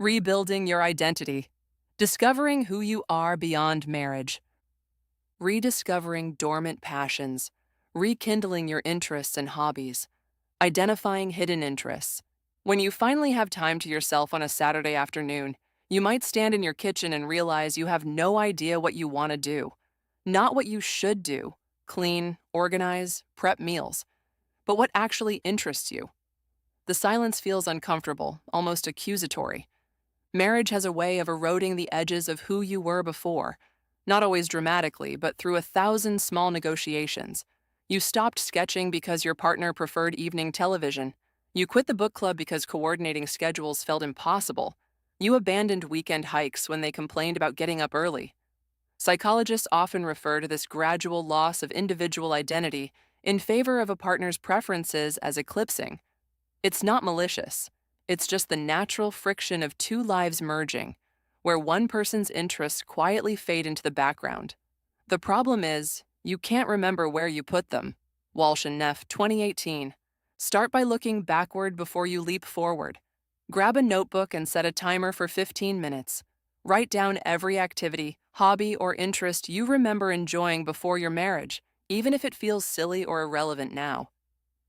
Rebuilding your identity. Discovering who you are beyond marriage. Rediscovering dormant passions. Rekindling your interests and hobbies. Identifying hidden interests. When you finally have time to yourself on a Saturday afternoon, you might stand in your kitchen and realize you have no idea what you want to do. Not what you should do, clean, organize, prep meals, but what actually interests you. The silence feels uncomfortable, almost accusatory. Marriage has a way of eroding the edges of who you were before, not always dramatically, but through 1,000 small negotiations. You stopped sketching because your partner preferred evening television. You quit the book club because coordinating schedules felt impossible. You abandoned weekend hikes when they complained about getting up early. Psychologists often refer to this gradual loss of individual identity in favor of a partner's preferences as eclipsing. It's not malicious. It's just the natural friction of two lives merging, where one person's interests quietly fade into the background. The problem is, you can't remember where you put them. Walsh and Neff, 2018. Start by looking backward before you leap forward. Grab a notebook and set a timer for 15 minutes. Write down every activity, hobby, or interest you remember enjoying before your marriage, even if it feels silly or irrelevant now.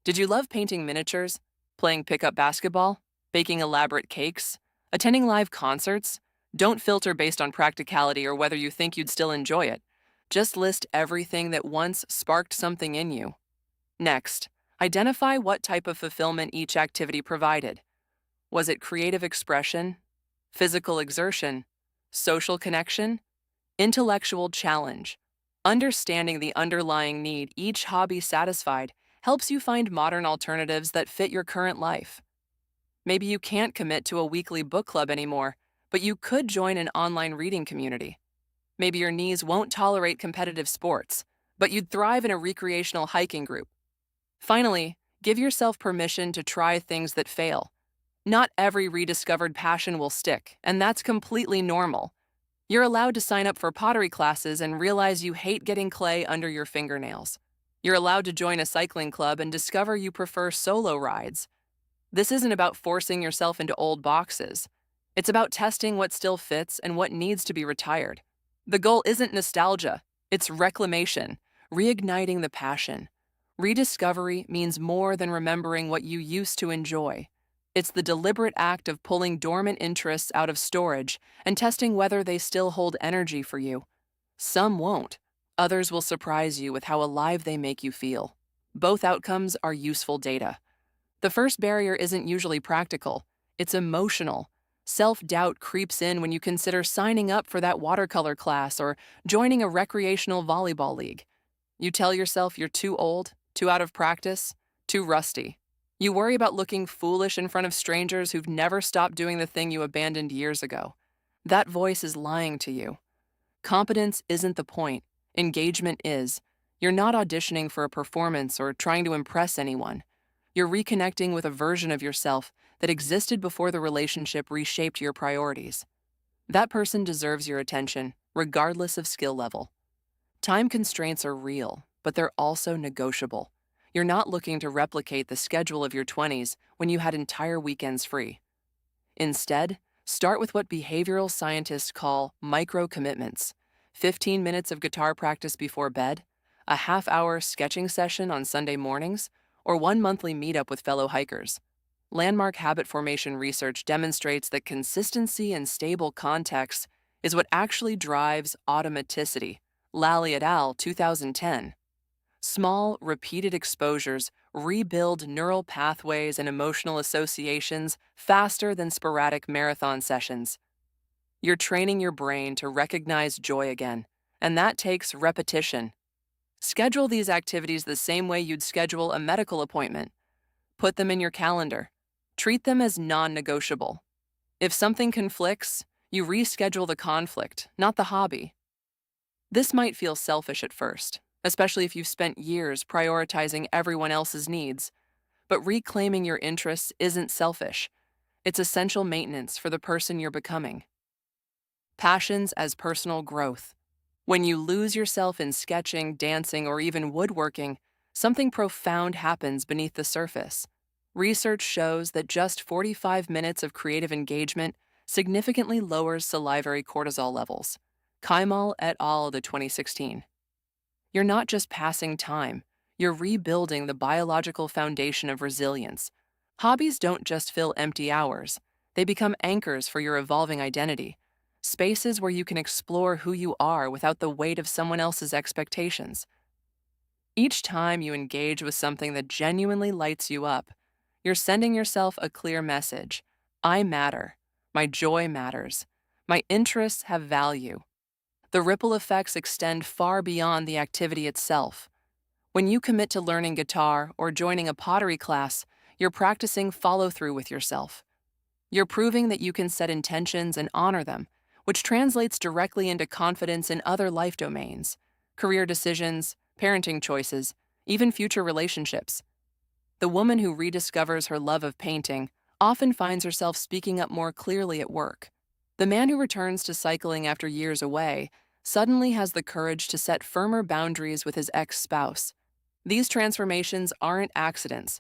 Did you love painting miniatures, playing pickup basketball, baking elaborate cakes, attending live concerts? Don't filter based on practicality or whether you think you'd still enjoy it. Just list everything that once sparked something in you. Next, identify what type of fulfillment each activity provided. Was it creative expression, physical exertion, social connection, intellectual challenge? Understanding the underlying need each hobby satisfied helps you find modern alternatives that fit your current life. Maybe you can't commit to a weekly book club anymore, but you could join an online reading community. Maybe your knees won't tolerate competitive sports, but you'd thrive in a recreational hiking group. Finally, give yourself permission to try things that fail. Not every rediscovered passion will stick, and that's completely normal. You're allowed to sign up for pottery classes and realize you hate getting clay under your fingernails. You're allowed to join a cycling club and discover you prefer solo rides. This isn't about forcing yourself into old boxes. It's about testing what still fits and what needs to be retired. The goal isn't nostalgia, it's reclamation, reigniting the passion. Rediscovery means more than remembering what you used to enjoy. It's the deliberate act of pulling dormant interests out of storage and testing whether they still hold energy for you. Some won't. Others will surprise you with how alive they make you feel. Both outcomes are useful data. The first barrier isn't usually practical, it's emotional. Self-doubt creeps in when you consider signing up for that watercolor class or joining a recreational volleyball league. You tell yourself you're too old, too out of practice, too rusty. You worry about looking foolish in front of strangers who've never stopped doing the thing you abandoned years ago. That voice is lying to you. Competence isn't the point. Engagement is. You're not auditioning for a performance or trying to impress anyone. You're reconnecting with a version of yourself that existed before the relationship reshaped your priorities. That person deserves your attention, regardless of skill level. Time constraints are real, but they're also negotiable. You're not looking to replicate the schedule of your 20s when you had entire weekends free. Instead, start with what behavioral scientists call micro-commitments: 15 minutes of guitar practice before bed, a half-hour sketching session on Sunday mornings, or one monthly meetup with fellow hikers. Landmark habit formation research demonstrates that consistency and stable context is what actually drives automaticity. Lally et al., 2010. Small, repeated exposures rebuild neural pathways and emotional associations faster than sporadic marathon sessions. You're training your brain to recognize joy again, and that takes repetition. Schedule these activities the same way you'd schedule a medical appointment. Put them in your calendar. Treat them as non-negotiable. If something conflicts, you reschedule the conflict, not the hobby. This might feel selfish at first, especially if you've spent years prioritizing everyone else's needs. But reclaiming your interests isn't selfish. It's essential maintenance for the person you're becoming. Passions as personal growth. When you lose yourself in sketching, dancing, or even woodworking, something profound happens beneath the surface. Research shows that just 45 minutes of creative engagement significantly lowers salivary cortisol levels. Kaimal et al. The 2016. You're not just passing time, you're rebuilding the biological foundation of resilience. Hobbies don't just fill empty hours, they become anchors for your evolving identity, spaces where you can explore who you are without the weight of someone else's expectations. Each time you engage with something that genuinely lights you up, you're sending yourself a clear message. I matter. My joy matters. My interests have value. The ripple effects extend far beyond the activity itself. When you commit to learning guitar or joining a pottery class, you're practicing follow-through with yourself. You're proving that you can set intentions and honor them, which translates directly into confidence in other life domains, career decisions, parenting choices, even future relationships. The woman who rediscovers her love of painting often finds herself speaking up more clearly at work. The man who returns to cycling after years away suddenly has the courage to set firmer boundaries with his ex-spouse. These transformations aren't accidents.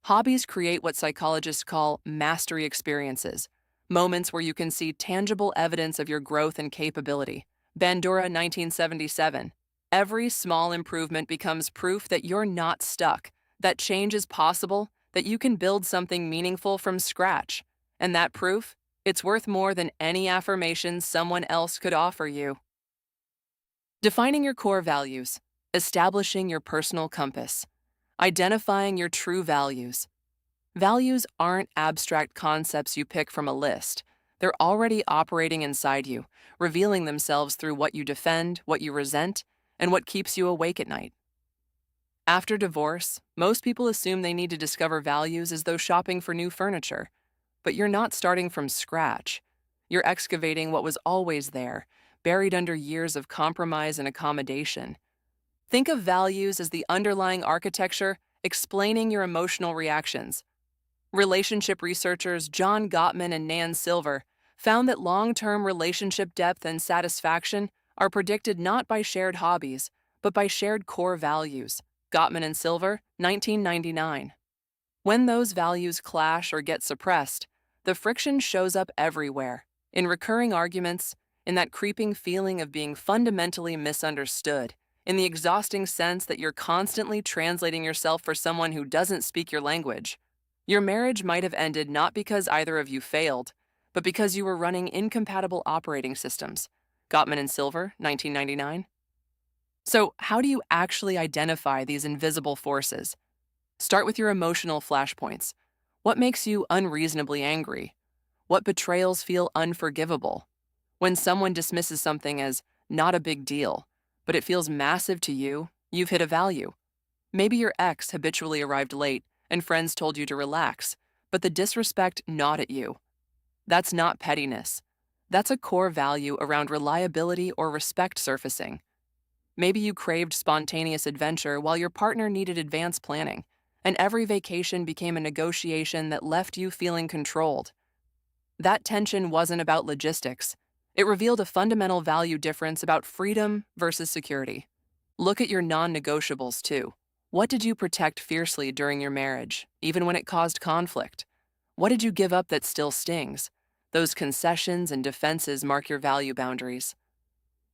Hobbies create what psychologists call mastery experiences, moments where you can see tangible evidence of your growth and capability. Bandura, 1977. Every small improvement becomes proof that you're not stuck, that change is possible, that you can build something meaningful from scratch. And that proof? It's worth more than any affirmation someone else could offer you. Defining your core values, establishing your personal compass, identifying your true values. Values aren't abstract concepts you pick from a list. They're already operating inside you, revealing themselves through what you defend, what you resent, and what keeps you awake at night. After divorce, most people assume they need to discover values as though shopping for new furniture. But you're not starting from scratch. You're excavating what was always there, buried under years of compromise and accommodation. Think of values as the underlying architecture explaining your emotional reactions. Relationship researchers John Gottman and Nan Silver found that long-term relationship depth and satisfaction are predicted not by shared hobbies, but by shared core values. Gottman and Silver, 1999. When those values clash or get suppressed, the friction shows up everywhere, in recurring arguments, in that creeping feeling of being fundamentally misunderstood, in the exhausting sense that you're constantly translating yourself for someone who doesn't speak your language. Your marriage might have ended not because either of you failed, but because you were running incompatible operating systems. Gottman and Silver, 1999. So, how do you actually identify these invisible forces? Start with your emotional flashpoints. What makes you unreasonably angry? What betrayals feel unforgivable? When someone dismisses something as not a big deal, but it feels massive to you, you've hit a value. Maybe your ex habitually arrived late and friends told you to relax, but the disrespect gnawed at you. That's not pettiness. That's a core value around reliability or respect surfacing. Maybe you craved spontaneous adventure while your partner needed advanced planning, and every vacation became a negotiation that left you feeling controlled. That tension wasn't about logistics. It revealed a fundamental value difference about freedom versus security. Look at your non-negotiables, too. What did you protect fiercely during your marriage, even when it caused conflict? What did you give up that still stings? Those concessions and defenses mark your value boundaries.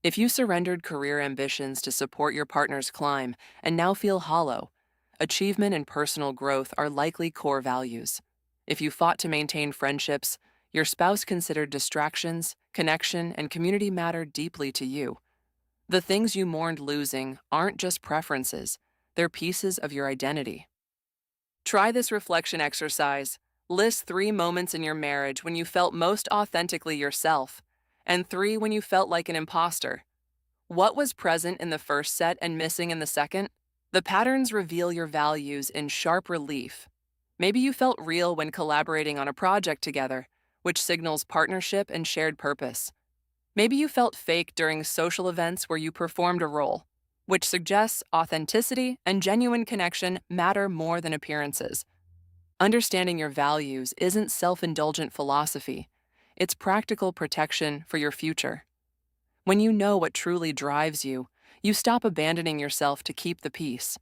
If you surrendered career ambitions to support your partner's climb and now feel hollow, achievement and personal growth are likely core values. If you fought to maintain friendships, your spouse considered distractions, connection, and community matter deeply to you. The things you mourned losing aren't just preferences, they're pieces of your identity. Try this reflection exercise. List 3 moments in your marriage when you felt most authentically yourself, and 3 when you felt like an imposter. What was present in the first set and missing in the second? The patterns reveal your values in sharp relief. Maybe you felt real when collaborating on a project together, which signals partnership and shared purpose. Maybe you felt fake during social events where you performed a role, which suggests authenticity and genuine connection matter more than appearances. Understanding your values isn't self-indulgent philosophy. It's practical protection for your future. When you know what truly drives you, you stop abandoning yourself to keep the peace.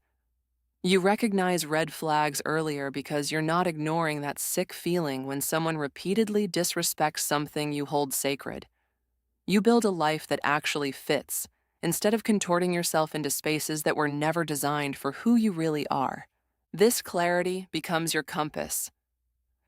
You recognize red flags earlier because you're not ignoring that sick feeling when someone repeatedly disrespects something you hold sacred. You build a life that actually fits, instead of contorting yourself into spaces that were never designed for who you really are. This clarity becomes your compass,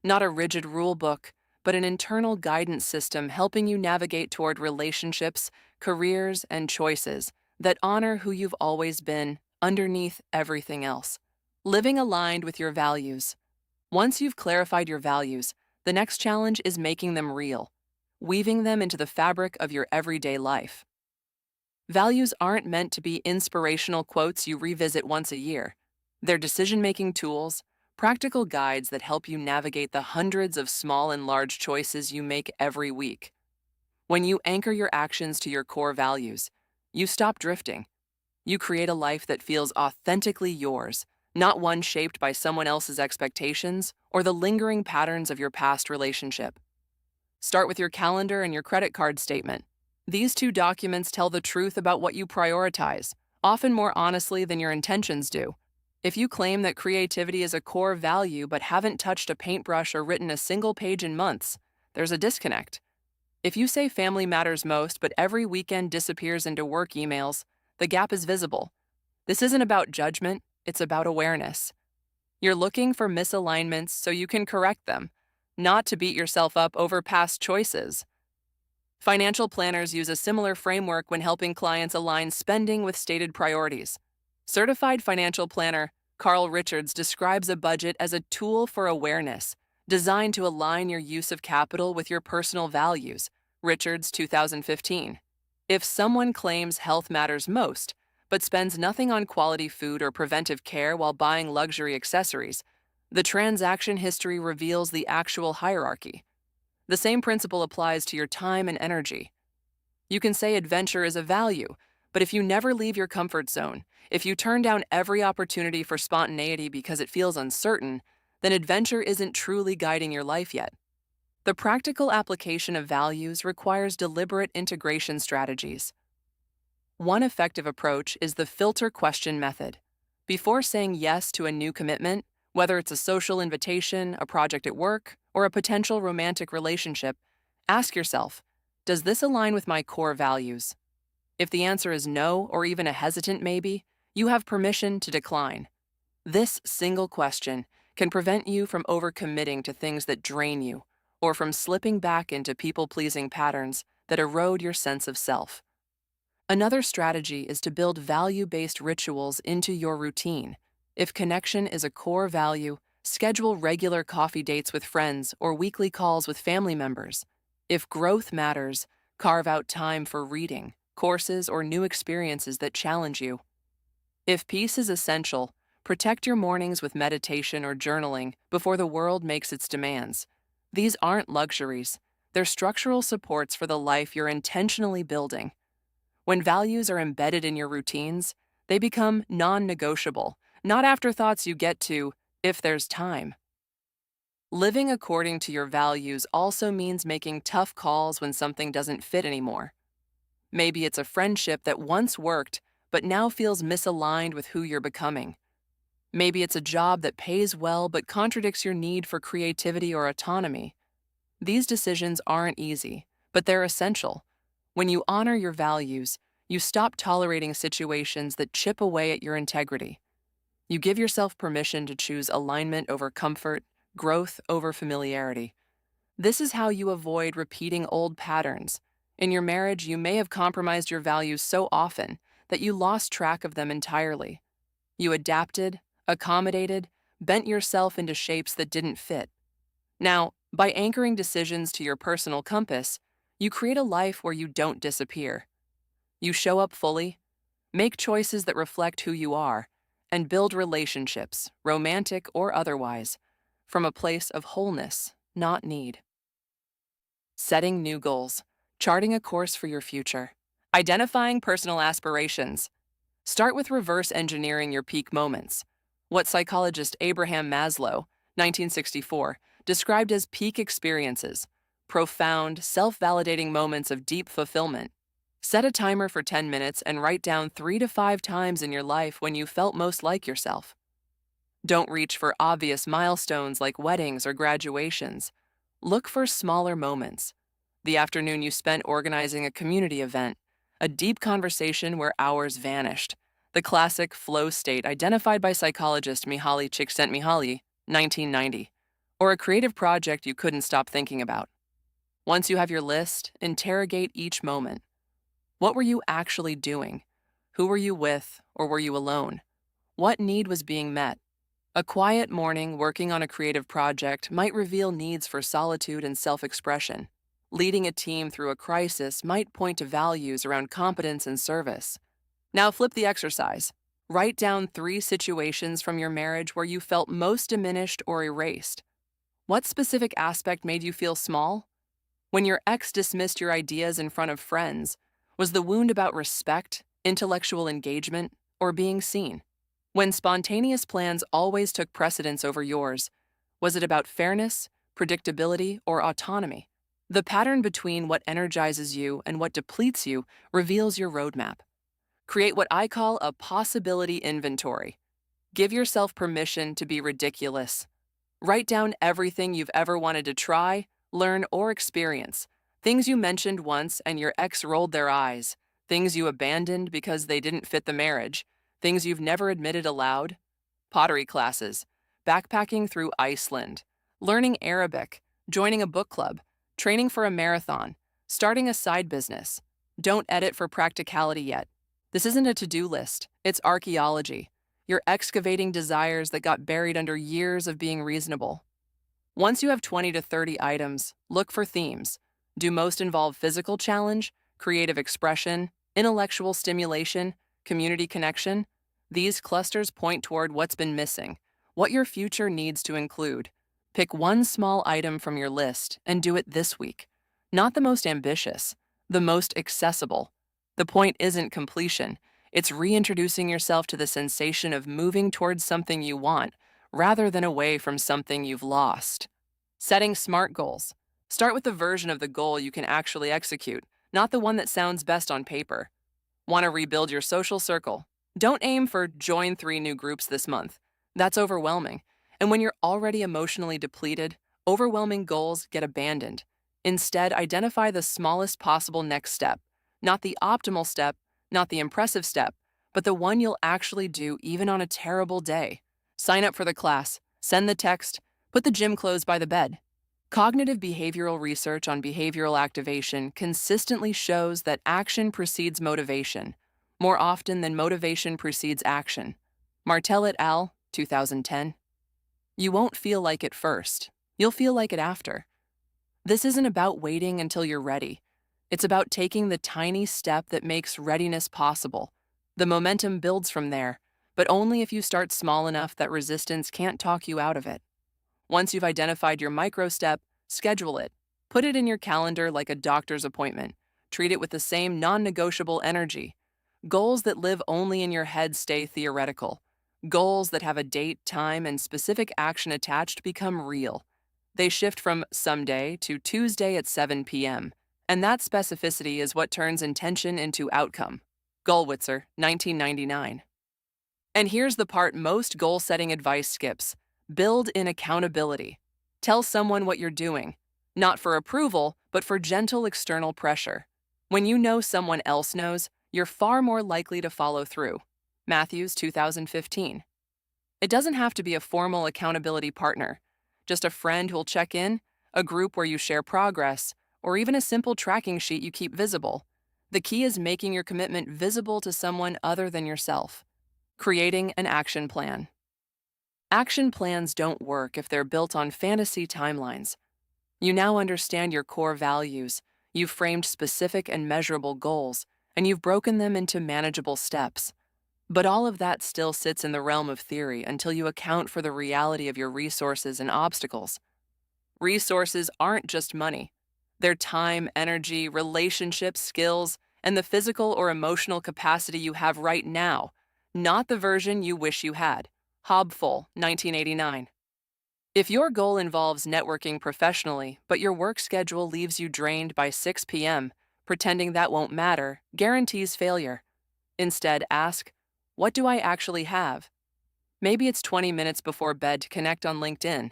not a rigid rule book, but an internal guidance system helping you navigate toward relationships, careers, and choices that honor who you've always been underneath everything else. Living aligned with your values. Once you've clarified your values, the next challenge is making them real, weaving them into the fabric of your everyday life. Values aren't meant to be inspirational quotes you revisit once a year. They're decision-making tools, practical guides that help you navigate the hundreds of small and large choices you make every week. When you anchor your actions to your core values, you stop drifting. You create a life that feels authentically yours, not one shaped by someone else's expectations or the lingering patterns of your past relationship. Start with your calendar and your credit card statement. These two documents tell the truth about what you prioritize, often more honestly than your intentions do. If you claim that creativity is a core value but haven't touched a paintbrush or written a single page in months, there's a disconnect. If you say family matters most but every weekend disappears into work emails, the gap is visible. This isn't about judgment, it's about awareness. You're looking for misalignments so you can correct them, not to beat yourself up over past choices. Financial planners use a similar framework when helping clients align spending with stated priorities. Certified financial planner Carl Richards describes a budget as a tool for awareness, designed to align your use of capital with your personal values. Richards, 2015. If someone claims health matters most, but spends nothing on quality food or preventive care while buying luxury accessories, the transaction history reveals the actual hierarchy. The same principle applies to your time and energy. You can say adventure is a value, but if you never leave your comfort zone, if you turn down every opportunity for spontaneity because it feels uncertain, then adventure isn't truly guiding your life yet. The practical application of values requires deliberate integration strategies. One effective approach is the filter question method. Before saying yes to a new commitment, whether it's a social invitation, a project at work, or a potential romantic relationship, ask yourself, does this align with my core values? If the answer is no, or even a hesitant maybe, you have permission to decline. This single question can prevent you from overcommitting to things that drain you, or from slipping back into people-pleasing patterns that erode your sense of self. Another strategy is to build value-based rituals into your routine. If connection is a core value, schedule regular coffee dates with friends or weekly calls with family members. If growth matters, carve out time for reading, courses, or new experiences that challenge you. If peace is essential, protect your mornings with meditation or journaling before the world makes its demands. These aren't luxuries. They're structural supports for the life you're intentionally building. When values are embedded in your routines, they become non-negotiable, not afterthoughts you get to if there's time. Living according to your values also means making tough calls when something doesn't fit anymore. Maybe it's a friendship that once worked but now feels misaligned with who you're becoming. Maybe it's a job that pays well but contradicts your need for creativity or autonomy. These decisions aren't easy, but they're essential. When you honor your values, you stop tolerating situations that chip away at your integrity. You give yourself permission to choose alignment over comfort, growth over familiarity. This is how you avoid repeating old patterns. In your marriage, you may have compromised your values so often that you lost track of them entirely. You adapted, accommodated, bent yourself into shapes that didn't fit. Now, by anchoring decisions to your personal compass, you create a life where you don't disappear. You show up fully, make choices that reflect who you are, and build relationships, romantic or otherwise, from a place of wholeness, not need. Setting new goals, charting a course for your future, identifying personal aspirations. Start with reverse engineering your peak moments. What psychologist Abraham Maslow, 1964, described as peak experiences, profound, self-validating moments of deep fulfillment. Set a timer for 10 minutes and write down 3 to 5 times in your life when you felt most like yourself. Don't reach for obvious milestones like weddings or graduations. Look for smaller moments. The afternoon you spent organizing a community event, a deep conversation where hours vanished, the classic flow state identified by psychologist Mihaly Csikszentmihalyi, 1990, or a creative project you couldn't stop thinking about. Once you have your list, interrogate each moment. What were you actually doing? Who were you with, or were you alone? What need was being met? A quiet morning working on a creative project might reveal needs for solitude and self-expression. Leading a team through a crisis might point to values around competence and service. Now flip the exercise. Write down 3 situations from your marriage where you felt most diminished or erased. What specific aspect made you feel small? When your ex dismissed your ideas in front of friends, was the wound about respect, intellectual engagement, or being seen? When spontaneous plans always took precedence over yours, was it about fairness, predictability, or autonomy? The pattern between what energizes you and what depletes you reveals your roadmap. Create what I call a possibility inventory. Give yourself permission to be ridiculous. Write down everything you've ever wanted to try, learn, or experience. Things you mentioned once and your ex rolled their eyes. Things you abandoned because they didn't fit the marriage. Things you've never admitted aloud. Pottery classes, backpacking through Iceland, learning Arabic, joining a book club, training for a marathon, starting a side business. Don't edit for practicality yet. This isn't a to-do list, it's archaeology. You're excavating desires that got buried under years of being reasonable. Once you have 20 to 30 items, look for themes. Do most involve physical challenge, creative expression, intellectual stimulation, community connection? These clusters point toward what's been missing, what your future needs to include. Pick one small item from your list and do it this week. Not the most ambitious, the most accessible. The point isn't completion. It's reintroducing yourself to the sensation of moving towards something you want, rather than away from something you've lost. Setting SMART goals. Start with the version of the goal you can actually execute, not the one that sounds best on paper. Want to rebuild your social circle? Don't aim for join 3 new groups this month. That's overwhelming. And when you're already emotionally depleted, overwhelming goals get abandoned. Instead, identify the smallest possible next step, not the optimal step, not the impressive step, but the one you'll actually do even on a terrible day. Sign up for the class, send the text, put the gym clothes by the bed. Cognitive behavioral research on behavioral activation consistently shows that action precedes motivation, more often than motivation precedes action. Martel et al., 2010. You won't feel like it first. You'll feel like it after. This isn't about waiting until you're ready. It's about taking the tiny step that makes readiness possible. The momentum builds from there, but only if you start small enough that resistance can't talk you out of it. Once you've identified your micro step, schedule it. Put it in your calendar like a doctor's appointment. Treat it with the same non-negotiable energy. Goals that live only in your head stay theoretical. Goals that have a date, time, and specific action attached become real. They shift from someday to Tuesday at 7 p.m., and that specificity is what turns intention into outcome. Gollwitzer, 1999. And here's the part most goal-setting advice skips. Build in accountability. Tell someone what you're doing, not for approval, but for gentle external pressure. When you know someone else knows, you're far more likely to follow through. Matthews, 2015. It doesn't have to be a formal accountability partner, just a friend who'll check in, a group where you share progress, or even a simple tracking sheet you keep visible. The key is making your commitment visible to someone other than yourself. Creating an action plan. Action plans don't work if they're built on fantasy timelines. You now understand your core values, you've framed specific and measurable goals, and you've broken them into manageable steps. But all of that still sits in the realm of theory until you account for the reality of your resources and obstacles. Resources aren't just money. They're time, energy, relationships, skills, and the physical or emotional capacity you have right now, not the version you wish you had. Hobfull, 1989. If your goal involves networking professionally, but your work schedule leaves you drained by 6 p.m., pretending that won't matter guarantees failure. Instead, ask, what do I actually have? Maybe it's 20 minutes before bed to connect on LinkedIn.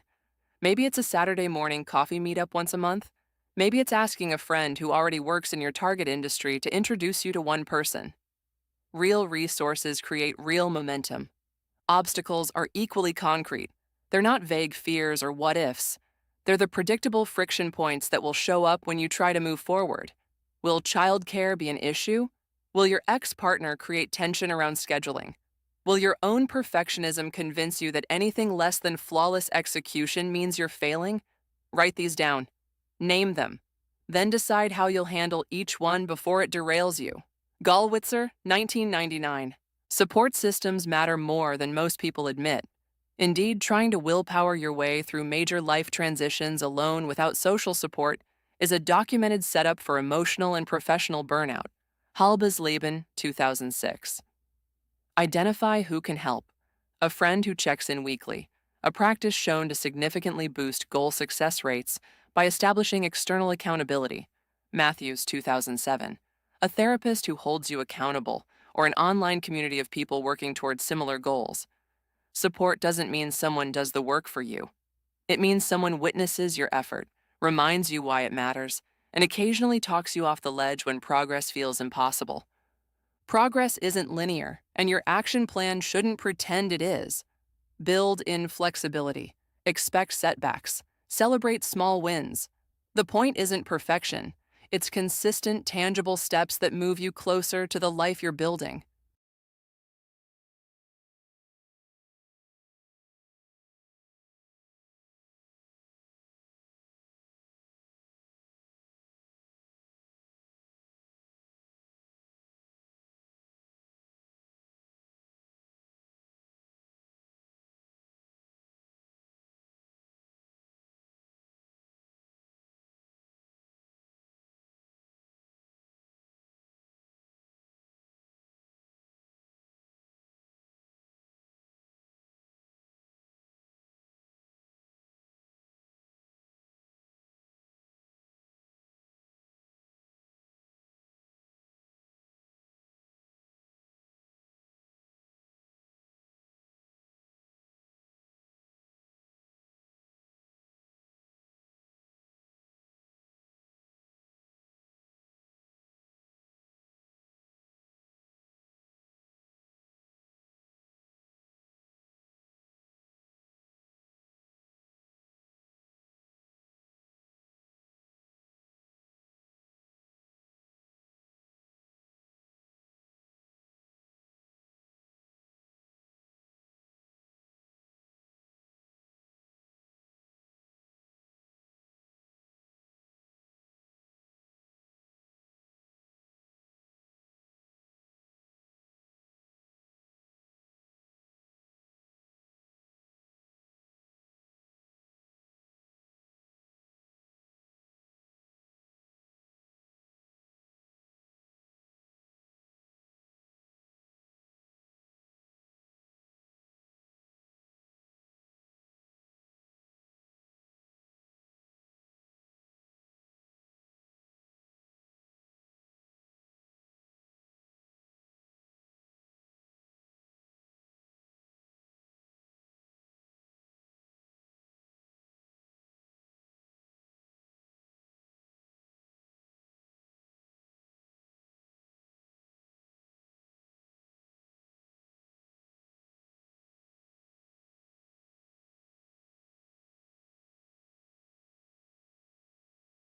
Maybe it's a Saturday morning coffee meetup once a month. Maybe it's asking a friend who already works in your target industry to introduce you to one person. Real resources create real momentum. Obstacles are equally concrete. They're not vague fears or what ifs. They're the predictable friction points that will show up when you try to move forward. Will childcare be an issue? Will your ex partner create tension around scheduling? Will your own perfectionism convince you that anything less than flawless execution means you're failing? Write these down. Name them. Then decide how you'll handle each one before it derails you. Gallwitzer, 1999. Support systems matter more than most people admit. Indeed, trying to willpower your way through major life transitions alone without social support is a documented setup for emotional and professional burnout. Halbesleben, 2006. Identify who can help. A friend who checks in weekly. A practice shown to significantly boost goal success rates by establishing external accountability. Matthews, 2007. A therapist who holds you accountable, or an online community of people working towards similar goals. Support doesn't mean someone does the work for you. It means someone witnesses your effort, reminds you why it matters, and occasionally talks you off the ledge when progress feels impossible. Progress isn't linear, and your action plan shouldn't pretend it is. Build in flexibility. Expect setbacks. Celebrate small wins. The point isn't perfection. It's consistent, tangible steps that move you closer to the life you're building.